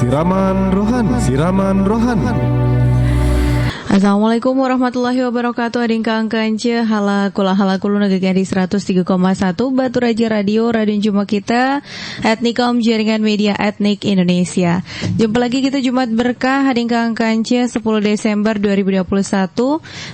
Siraman Rohani. Assalamualaikum warahmatullahi wabarakatuh. Ading kang kanca halakula nagagadi 103,1 Batu Raja Radio Juma kita Etnikom Jaringan Media Etnik Indonesia. Jumpa lagi kita Jumat Berkah ading kang kanca 10 Desember 2021.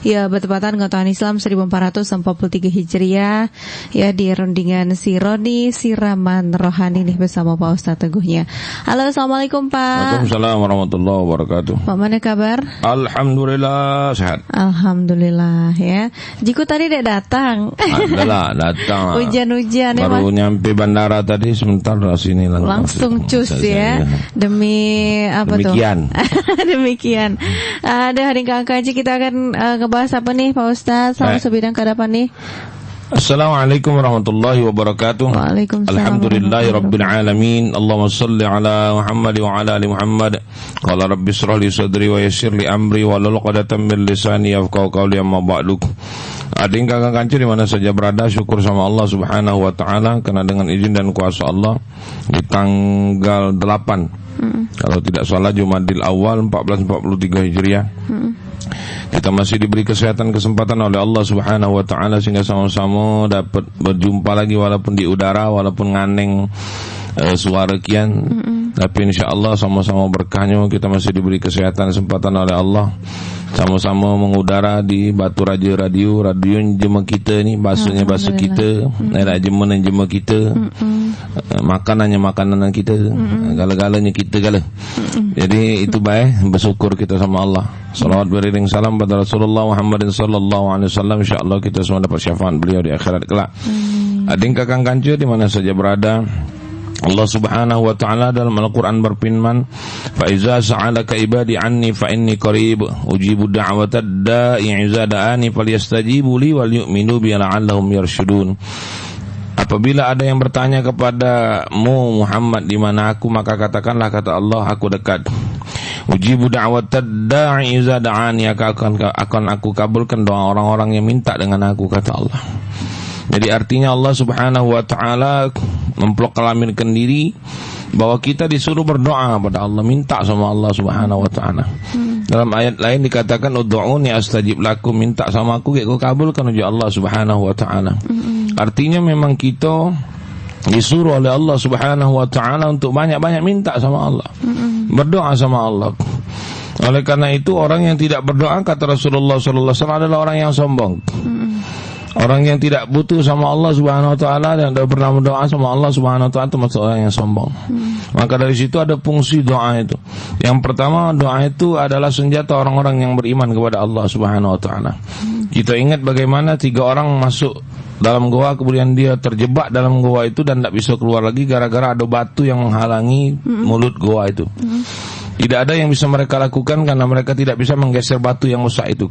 Ya bertepatan dengan tahun Islam 1443 Hijriah. Ya di rundingan Sironi Siraman Rohani nih bersama Pak Ustadz Teguhnya. Halo, assalamualaikum Pak. Waalaikumsalam warahmatullahi wabarakatuh. Pak, mana kabar? Alhamdulillah sehat. Alhamdulillah ya. Jiku tadi tidak datang. Adalah datang. Hujan-hujan ya. Baru nyampe bandara tadi sebentar dari sini langsung cus ya. Demi apa Demikian. Tuh? Demikian. Ada hari Kangkaji kita akan ngebahas apa nih Pak Ustadz? Sama sebidang keadapan nih. Assalamualaikum warahmatullahi wabarakatuh. Waalaikumsalam. Alhamdulillahi rabbil alamin. Allahumma salli ala Muhammad wa ala ali Muhammad. Qala rabbi shrah li sadri wa yassir li amri wa hlul 'uqdatam min lisani yafqahu qawli amma ba'du. Ading kakak kanci di mana saja berada, syukur sama Allah Subhanahu wa taala karena dengan izin dan kuasa Allah di tanggal 8 kalau tidak salah Jumadil Awal 1443 Hijriah. Kita masih diberi kesempatan oleh Allah Subhanahu wa taala sehingga sama-sama dapat berjumpa lagi walaupun di udara, walaupun nganeng suara kian. Tapi insyaallah sama-sama berkahnya kita masih diberi kesempatan oleh Allah sama-sama mengudara di Batu Raja Radio jema kita ni, bahasanya bahasa kita, nak jema kita. Makanan kita, gala-galanya kita gala. Jadi itu baik, bersyukur kita sama Allah. Salawat beriring salam pada Rasulullah Muhammadin sallallahu alaihi wasallam. Insyaallah kita semua dapat syafaat beliau di akhirat kelak. Ading kakang kanca di mana saja berada, Allah Subhanahu wa taala dalam Al-Qur'an berfirman, "Fa iza sa'alaka ibadi anni fa inni qarib ujibu da'watad da'i iza da'ani falyastajibu li wal yu'minu bi la'allahum yarshudun." Apabila ada yang bertanya kepadamu Muhammad di mana aku, maka katakanlah, kata Allah, aku dekat. Ujibu da'watad da'i iza da'ani, akan aku kabulkan doa orang-orang yang minta dengan aku, kata Allah. Jadi artinya Allah Subhanahu wa taala memproklamirkan diri bahwa kita disuruh berdoa kepada Allah, minta sama Allah Subhanahu wa taala. Dalam ayat lain dikatakan ud'uuni astajib lakum, minta sama aku aku kabulkan oleh Allah Subhanahu wa taala. Artinya memang kita disuruh oleh Allah Subhanahu wa taala untuk banyak-banyak minta sama Allah. Berdoa sama Allah. Oleh karena itu orang yang tidak berdoa, kata Rasulullah sallallahu alaihi wasallam, adalah orang yang sombong. Orang yang tidak butuh sama Allah Subhanahu wa taala dan tidak pernah berdoa sama Allah Subhanahu wa taala termasuk orang yang sombong. Maka dari situ ada fungsi doa itu. Yang pertama, doa itu adalah senjata orang-orang yang beriman kepada Allah Subhanahu wa taala. Kita ingat bagaimana 3 orang masuk dalam goa, kemudian dia terjebak dalam goa itu dan tidak bisa keluar lagi gara-gara ada batu yang menghalangi mulut goa itu. Tidak ada yang bisa mereka lakukan karena mereka tidak bisa menggeser batu yang rusak itu.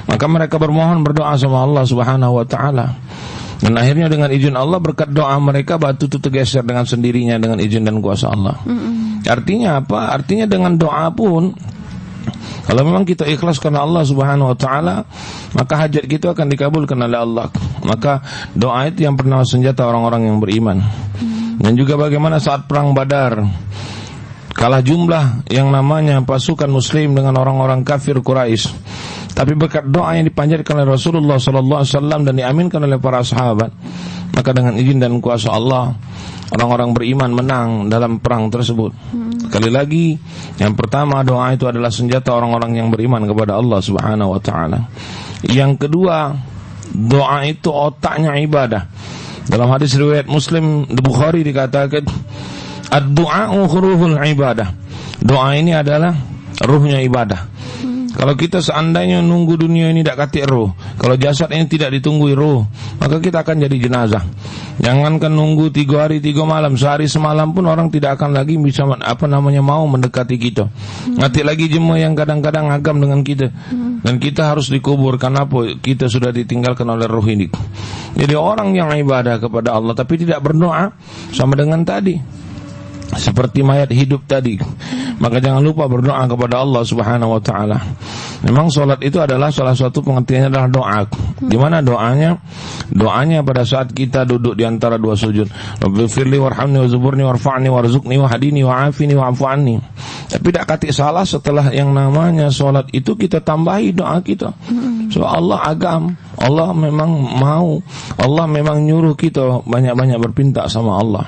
Maka mereka bermohon, berdoa sama Allah Subhanahu wa taala. Dan akhirnya dengan izin Allah, berkat doa mereka, batu itu tergeser dengan sendirinya dengan izin dan kuasa Allah. Artinya apa? Artinya dengan doa pun, kalau memang kita ikhlas karena Allah Subhanahu wa taala, maka hajat kita akan dikabulkan oleh Allah. Maka doa itu yang pernah senjata orang-orang yang beriman. Dan juga bagaimana saat perang Badar, kalah jumlah yang namanya pasukan muslim dengan orang-orang kafir Quraisy, tapi berkat doa yang dipanjatkan oleh Rasulullah sallallahu alaihi wasallam dan diaminkan oleh para sahabat, maka dengan izin dan kuasa Allah, orang-orang beriman menang dalam perang tersebut. Sekali lagi, yang pertama, doa itu adalah senjata orang-orang yang beriman kepada Allah Subhanahu wa taala. Yang kedua, doa itu otaknya ibadah. Dalam hadis riwayat Muslim di Bukhari dikatakan, ad-du'a'u huruful ibadah. Doa ini adalah ruhnya ibadah. Kalau kita seandainya nunggu dunia ini tidak katik ruh, kalau jasad ini tidak ditunggui ruh, maka kita akan jadi jenazah. Jangankan nunggu 3 hari 3 malam, sehari semalam pun orang tidak akan lagi bisa mau mendekati kita. Nanti lagi jemaah yang kadang-kadang agam dengan kita, dan kita harus dikubur karena apa? Kita sudah ditinggalkan oleh ruh ini. Jadi orang yang ibadah kepada Allah tapi tidak berdoa, sama dengan tadi, seperti mayat hidup tadi. Maka jangan lupa berdoa kepada Allah Subhanahu wa taala. Memang salat itu adalah salah satu pengertiannya adalah doa. Di mana doanya? Doanya pada saat kita duduk di antara 2 sujud. Rabbighfirli warhamni wazburni warfa'ni warzuqni wahdini wa'afini wa'fu anni. Tapi tak kati salah setelah yang namanya solat itu kita tambahi doa kita. So Allah agam, Allah memang mau, Allah memang nyuruh kita banyak-banyak berpinta sama Allah.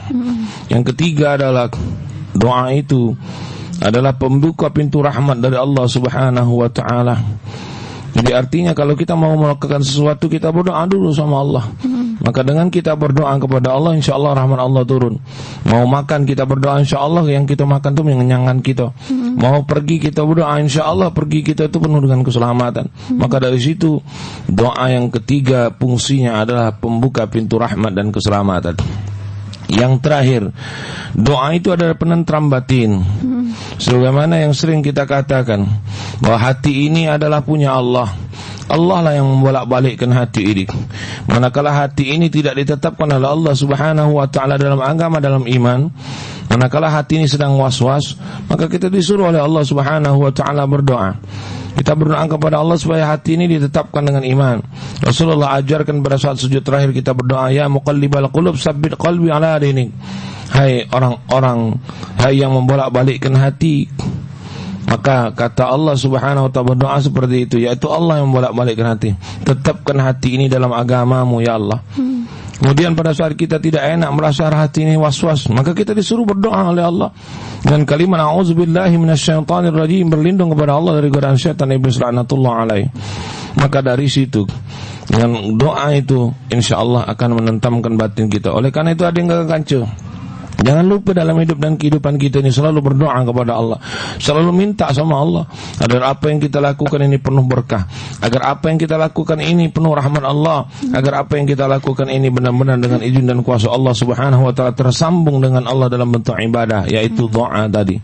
Yang ketiga adalah doa itu adalah pembuka pintu rahmat dari Allah Subhanahu wa taala. Jadi artinya kalau kita mau melakukan sesuatu, kita berdoa dulu sama Allah. Maka dengan kita berdoa kepada Allah, insya Allah rahmat Allah turun. Mau makan, kita berdoa, insya Allah yang kita makan itu mengenyangkan kita. Mau pergi, kita berdoa, insya Allah pergi kita itu penuh dengan keselamatan. Maka dari situ doa yang ketiga fungsinya adalah pembuka pintu rahmat dan keselamatan. Yang terakhir, doa itu adalah penentram batin. Sebagaimana yang sering kita katakan, bahwa hati ini adalah punya Allah. Allah lah yang membolak-balikkan hati ini. Manakala hati ini tidak ditetapkan oleh Allah Subhanahu wa taala dalam agama, dalam iman, manakala hati ini sedang was-was, maka kita disuruh oleh Allah Subhanahu wa taala berdoa. Kita berdoa kepada Allah supaya hati ini ditetapkan dengan iman. Rasulullah ajarkan pada saat sujud terakhir kita berdoa, ya muqallibal qulub tsabbit qalbi ala dinik. Hai orang-orang, hai yang membolak-balikkan hati. Maka kata Allah Subhanahu wa ta'ala berdoa seperti itu, yaitu Allah yang membolak-balikkan hati. Tetapkan hati ini dalam agamamu ya Allah. Kemudian pada saat kita tidak enak, merasa hati ini was-was, maka kita disuruh berdoa oleh Allah dengan kalimat a'udzubillahi minasyaitonir rajim, berlindung kepada Allah dari godaan syaitan iblis laknatullah alaih. Maka dari situ dengan doa itu insyaallah akan menentamkan batin kita. Oleh karena itu ada yang gak kancu. Jangan lupa dalam hidup dan kehidupan kita ini selalu berdoa kepada Allah, selalu minta sama Allah agar apa yang kita lakukan ini penuh berkah, agar apa yang kita lakukan ini penuh rahmat Allah, agar apa yang kita lakukan ini benar-benar dengan izin dan kuasa Allah Subhanahu wa taala tersambung dengan Allah dalam bentuk ibadah, yaitu doa tadi.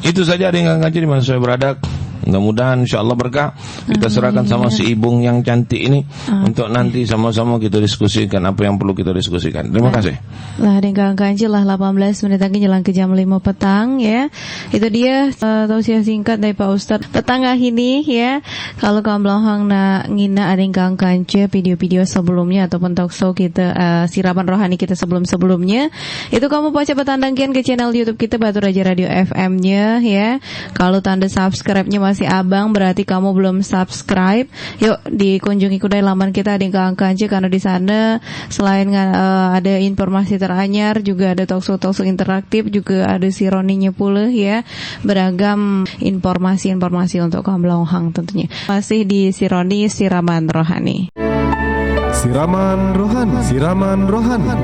Itu saja dengan ngaji di mana saya berada. Mudah-mudahan insyaAllah berkah. Kita serahkan sama si Ibung yang cantik ini untuk nanti sama-sama kita diskusikan apa yang perlu kita diskusikan. Terima kasih. Lah dengan kanji lah 18 menit lagi jelang ke jam 5 petang ya. Itu dia tausiah singkat dari Pak Ustadz petang ini ya. Kalau kamu belum nak ngina ada yang kanji video-video sebelumnya ataupun talkshow kita siraman rohani kita sebelum-sebelumnya, itu kamu baca petandangkian ke channel YouTube kita Batu Raja Radio FM-nya ya. Kalau tanda subscribe-nya masih abang, berarti kamu belum subscribe. Yuk dikunjungi kudai laman kita di Kankanci, karena di sana selain ada informasi teranyar, juga ada talkshow interaktif, juga ada sironinya pula ya, beragam informasi untuk kaum Blauhang tentunya. Masih di Sironi Siraman Rohani. Siraman Rohani.